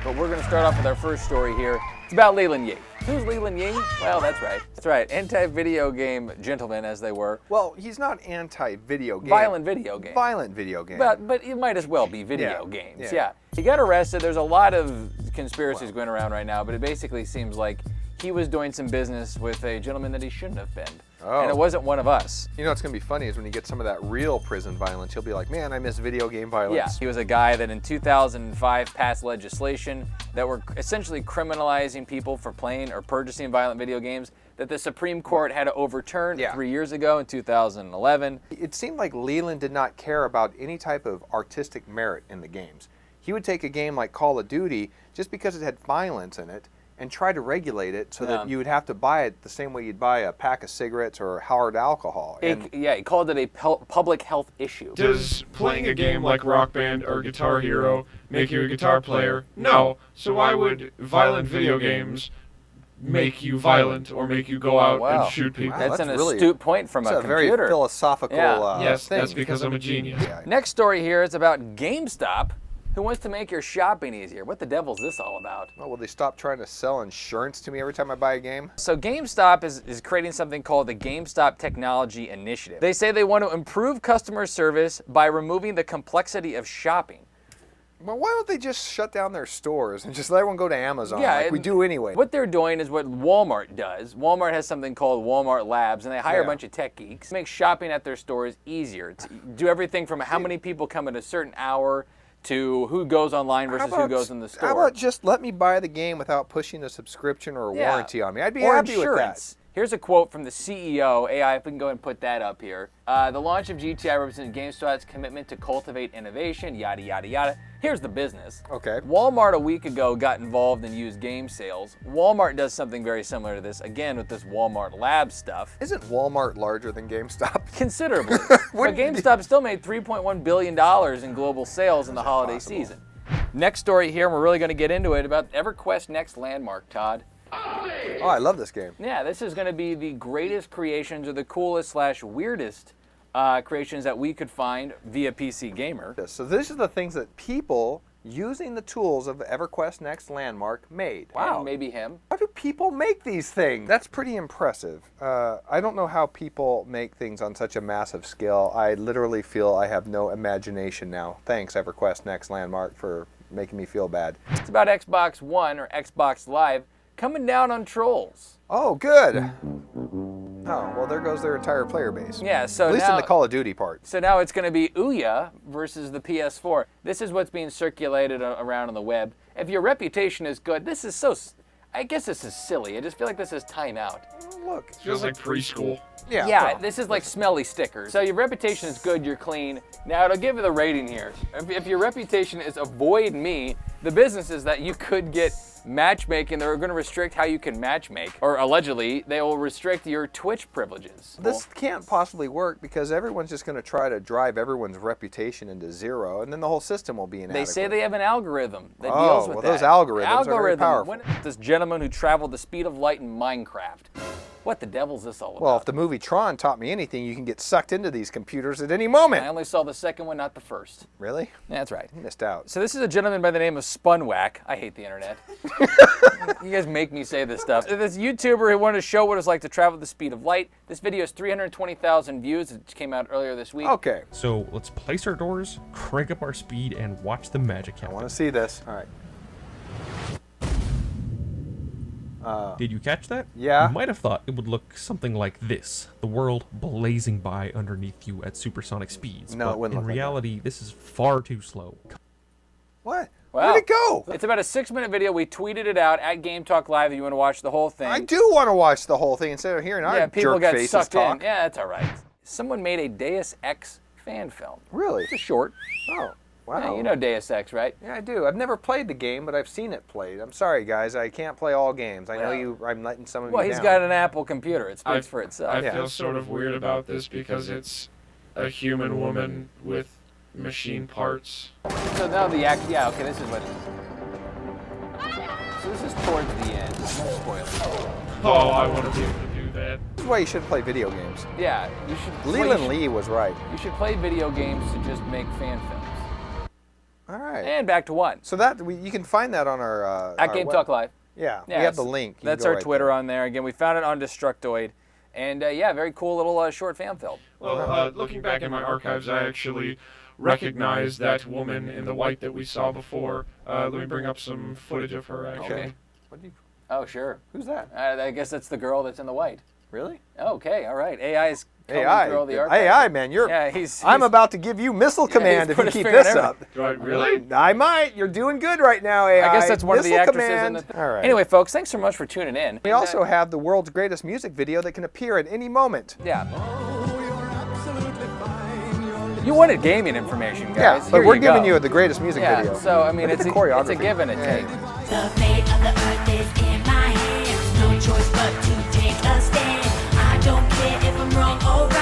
but we're going to start off with our first story here. It's about Leland Yee. Who's Leland Yee? Well, that's right. That's right. Anti-video game gentlemen, as they were. Well, he's not anti-video game. Violent video game. Violent video game. But it might as well be video games. Yeah. He got arrested. There's a lot of conspiracies going around right now, but it basically seems like he was doing some business with a gentleman that he shouldn't have been. Oh. And it wasn't one of us. You know what's going to be funny is when you get some of that real prison violence, you'll be like, man, I miss video game violence. Yeah, he was a guy that in 2005 passed legislation that were essentially criminalizing people for playing or purchasing violent video games that the Supreme Court had to overturn 3 years ago in 2011. It seemed like Leland did not care about any type of artistic merit in the games. He would take a game like Call of Duty just because it had violence in it and try to regulate it so that you would have to buy it the same way you'd buy a pack of cigarettes or hard alcohol. He called it a public health issue. Does playing a game like Rock Band or Guitar Hero make you a guitar player? No. So why would violent video games make you violent or make you go out and shoot people? That's an astute point from a computer. Very philosophical yes, thing. that's because I'm a genius. Yeah. Next story here is about Gamestop, who wants to make your shopping easier. What the devil's this all about? Oh, will they stop trying to sell insurance to me every time I buy a game? So GameStop is creating something called the GameStop Technology Initiative. They say they want to improve customer service by removing the complexity of shopping. Well, why don't they just shut down their stores and just let everyone go to Amazon like we do anyway? What they're doing is what Walmart does. Walmart has something called Walmart Labs, and they hire a bunch of tech geeks to make shopping at their stores easier. To do everything from how many people come at a certain hour to who goes online versus who goes in the store. How about just let me buy the game without pushing a subscription or a warranty on me? I'd be happy with that. Here's a quote from the CEO. AI, if we can go ahead and put that up here. The launch of GTI represents GameStop's commitment to cultivate innovation, yada, yada, yada. Here's the business. Okay. Walmart a week ago got involved in used game sales. Walmart does something very similar to this, again, with this Walmart Lab stuff. Isn't Walmart larger than GameStop? Considerably. But GameStop still made $3.1 billion in global sales in the holiday season. Next story here, and we're really going to get into it, about Everquest Next Landmark, Todd. Oh, I love this game. Yeah, this is going to be the greatest creations or the coolest / weirdest creations that we could find via PC Gamer. So these are the things that people using the tools of Everquest Next Landmark made. Wow. And maybe him. How do people make these things? That's pretty impressive. I don't know how people make things on such a massive scale. I literally feel I have no imagination now. Thanks, Everquest Next Landmark, for making me feel bad. It's about Xbox One or Xbox Live coming down on trolls. Oh, good. Oh, well, there goes their entire player base. Yeah, so at least now, in the Call of Duty part. So now it's going to be Ouya versus the PS4. This is what's being circulated around on the web. If your reputation is good, this is so... I guess this is silly. I just feel like this is timeout. Look. Feels like preschool. Yeah, well, this is like smelly stickers. So your reputation is good, you're clean. Now it'll give you the rating here. If your reputation is avoid me, the business is that you could get matchmaking. They're going to restrict how you can matchmake, or allegedly they will restrict your Twitch privileges. This can't possibly work because everyone's just going to try to drive everyone's reputation into zero, and then the whole system will be inadequate. They say they have an algorithm that deals with that. Those algorithms are very powerful. This gentleman who traveled the speed of light in Minecraft. What the devil's this all about? Well, if the movie Tron taught me anything, you can get sucked into these computers at any moment. I only saw the second one, not the first. Really? That's right. You missed out. So this is a gentleman by the name of Spunwhack. I hate the internet. You guys make me say this stuff. This YouTuber who wanted to show what it's like to travel at the speed of light. This video has 320,000 views. It came out earlier this week. Okay. So let's place our doors, crank up our speed, and watch the magic happen. I want to see this. All right. Did you catch that? Yeah. You might have thought it would look something like this, the world blazing by underneath you at supersonic speeds. No, but it wouldn't in look reality, like this is far too slow. What? Wow. Where'd it go? It's about a 6-minute video. We tweeted it out at Game Talk Live if you want to watch the whole thing. I do want to watch the whole thing instead of hearing our people got faces sucked talk. in. Yeah, that's all right. Someone made a Deus Ex fan film. Really? It's a short. Oh, wow. Yeah, you know Deus Ex, right? Yeah, I do. I've never played the game, but I've seen it played. I'm sorry, guys. I can't play all games. I know I'm letting some of you Well, down. he's got an Apple computer. It speaks for itself. I feel sort of weird about this because it's a human woman with machine parts. So now the act. Yeah, okay. This is what. So this is towards the end. No spoilers. Oh, I want to be able to do that. This is why you should play video games. Yeah, you should. Leland Yee was right. You should play video games to just make fan films. All right. And back to 1. So that you can find that on our At Game Talk Live. Yeah, we have the link. You That's can go our right Twitter there. on there. Again, we found it on Destructoid. And yeah, very cool little short fan film. Well, looking back in my archives, I actually recognized that woman in the white that we saw before. Let me bring up some footage of her, actually. Okay. What do you, Oh, sure. who's that? I guess that's the girl that's in the white. Really? Okay, all right. AI's AI. through all the archives. AI, man. Yeah, he's I'm about to give you missile command if put you his keep finger on this up. Do I really? I might. You're doing good right now, AI. I guess that's one of the Missile actresses command. in the. All right. Anyway, folks, thanks so much for tuning in. We also have the world's greatest music video that can appear at any moment. Yeah. You wanted gaming information, guys. Yeah, but Here we're you giving go. you the greatest music Yeah, video. so I mean, Look at it's the a choreography. give and a take. The fate of the earth is in my hands. No choice but to take a stand. I don't care if I'm wrong or right.